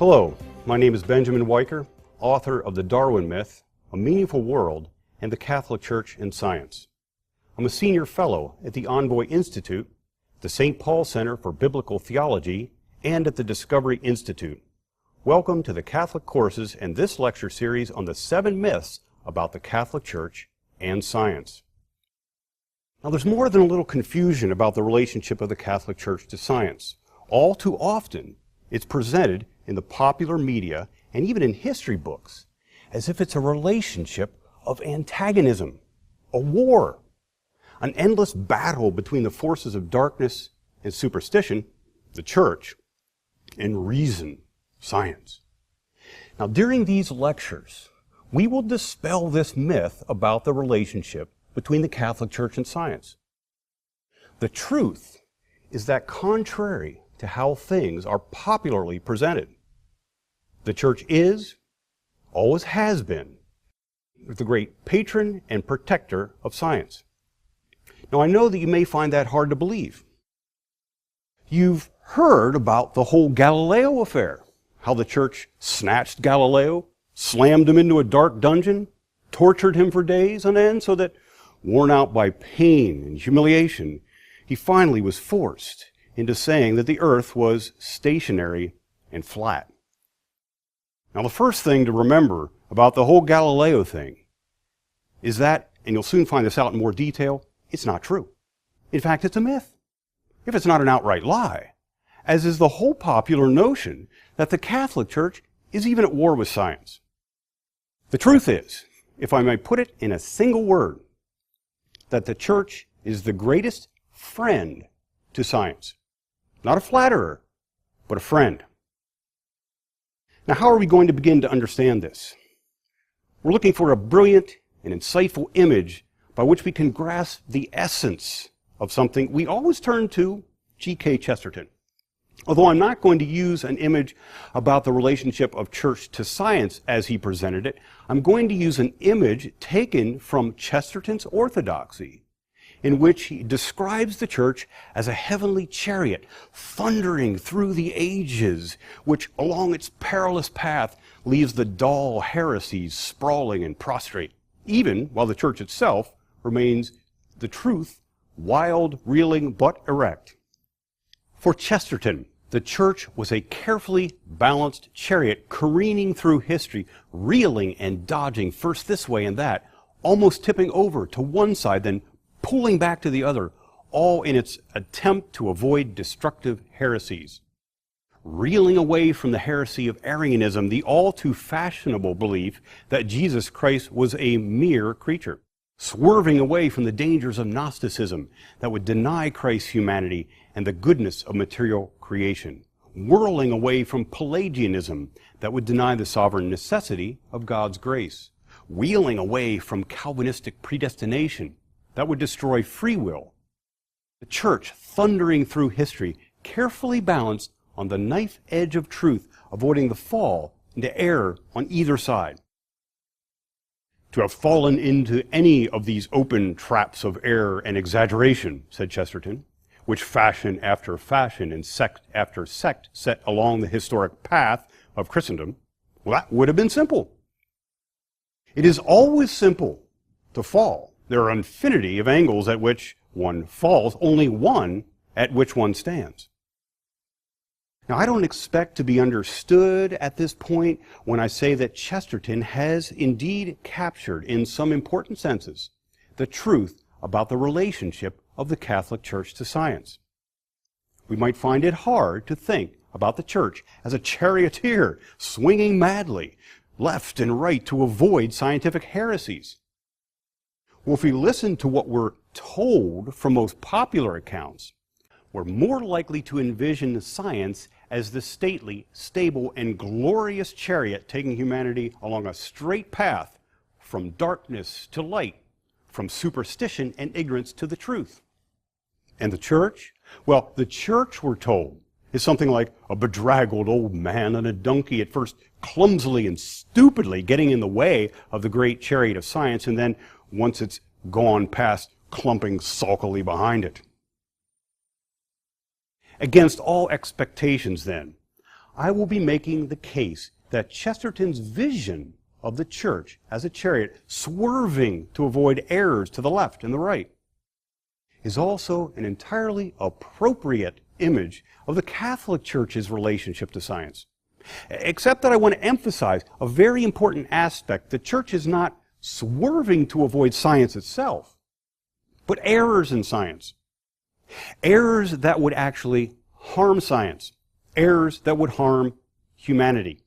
Hello, my name is Benjamin Wiker, author of The Darwin Myth, A Meaningful World, and the Catholic Church and Science. I'm a senior fellow at the Envoy Institute, the St. Paul Center for Biblical Theology, and at the Discovery Institute. Welcome to the Catholic courses and this lecture series on the 7 myths about the Catholic Church and science. Now, there's more than a little confusion about the relationship of the Catholic Church to science. All too often, it's presented in the popular media and even in history books as if it's a relationship of antagonism, a war, an endless battle between the forces of darkness and superstition, the church, and reason, science. Now, during these lectures, we will dispel this myth about the relationship between the Catholic Church and science. The truth is that contrary to how things are popularly presented, the Church is, always has been, the great patron and protector of science. Now, I know that you may find that hard to believe. You've heard about the whole Galileo affair, how the Church snatched Galileo, slammed him into a dark dungeon, tortured him for days on end so that, worn out by pain and humiliation, he finally was forced into saying that the earth was stationary and flat. Now, the first thing to remember about the whole Galileo thing is that, and you'll soon find this out in more detail, it's not true. In fact, it's a myth, if it's not an outright lie, as is the whole popular notion that the Catholic Church is even at war with science. The truth is, if I may put it in a single word, that the Church is the greatest friend to science. Not a flatterer, but a friend. Now, how are we going to begin to understand this? We're looking for a brilliant and insightful image by which we can grasp the essence of something we always turn to G.K. Chesterton. Although I'm not going to use an image about the relationship of church to science as he presented it, I'm going to use an image taken from Chesterton's orthodoxy, in which he describes the church as a heavenly chariot thundering through the ages, which along its perilous path leaves the dull heresies sprawling and prostrate, even while the church itself remains the truth, wild, reeling, but erect. For Chesterton, the church was a carefully balanced chariot careening through history, reeling and dodging first this way and that, almost tipping over to one side, then pulling back to the other, all in its attempt to avoid destructive heresies. Reeling away from the heresy of Arianism, the all too fashionable belief that Jesus Christ was a mere creature. Swerving away from the dangers of Gnosticism that would deny Christ's humanity and the goodness of material creation. Whirling away from Pelagianism that would deny the sovereign necessity of God's grace. Wheeling away from Calvinistic predestination that would destroy free will. The church thundering through history, carefully balanced on the knife edge of truth, avoiding the fall into error on either side. To have fallen into any of these open traps of error and exaggeration, said Chesterton, which fashion after fashion and sect after sect set along the historic path of Christendom, well, that would have been simple. It is always simple to fall. There are infinity of angles at which one falls, only one at which one stands. Now, I don't expect to be understood at this point when I say that Chesterton has indeed captured, in some important senses, the truth about the relationship of the Catholic Church to science. We might find it hard to think about the Church as a charioteer swinging madly left and right to avoid scientific heresies. Well, if we listen to what we're told from most popular accounts, we're more likely to envision science as the stately, stable, and glorious chariot taking humanity along a straight path from darkness to light, from superstition and ignorance to the truth. And the church? Well, the church, we're told, is something like a bedraggled old man on a donkey, at first clumsily and stupidly getting in the way of the great chariot of science, and then, once it's gone past, clumping sulkily behind it. Against all expectations, then, I will be making the case that Chesterton's vision of the church as a chariot swerving to avoid errors to the left and the right is also an entirely appropriate image of the Catholic Church's relationship to science. Except that I want to emphasize a very important aspect. The church is not swerving to avoid science itself, but errors in science. Errors that would actually harm science. Errors that would harm humanity.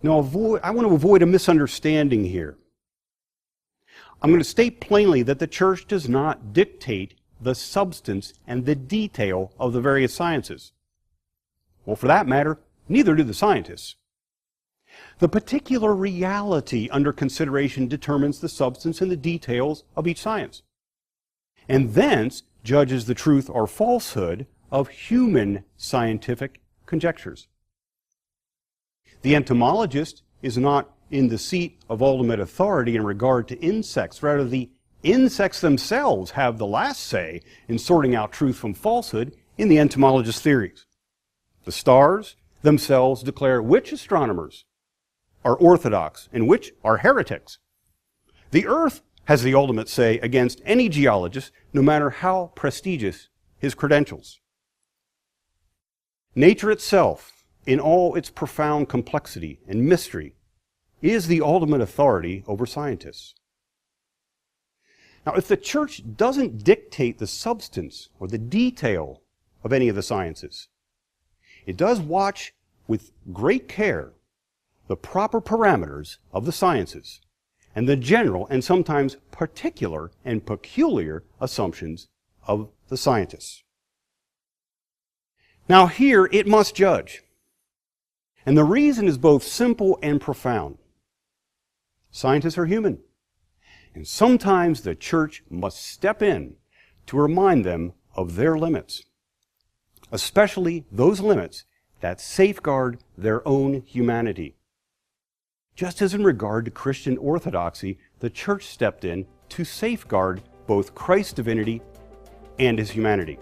Now, I want to avoid a misunderstanding here. I'm going to state plainly that the church does not dictate the substance and the detail of the various sciences. Well, for that matter, neither do the scientists. The particular reality under consideration determines the substance and the details of each science, and thence judges the truth or falsehood of human scientific conjectures. The entomologist is not in the seat of ultimate authority in regard to insects. Rather, the insects themselves have the last say in sorting out truth from falsehood in the entomologist's theories. The stars themselves declare which astronomers are orthodox and which are heretics. The earth has the ultimate say against any geologist, no matter how prestigious his credentials. Nature itself, in all its profound complexity and mystery, is the ultimate authority over scientists. Now, if the church doesn't dictate the substance or the detail of any of the sciences, it does watch with great care the proper parameters of the sciences and the general and sometimes particular and peculiar assumptions of the scientists. Now here it must judge. And the reason is both simple and profound. Scientists are human. And sometimes the church must step in to remind them of their limits, especially those limits that safeguard their own humanity. Just as in regard to Christian orthodoxy, the church stepped in to safeguard both Christ's divinity and his humanity.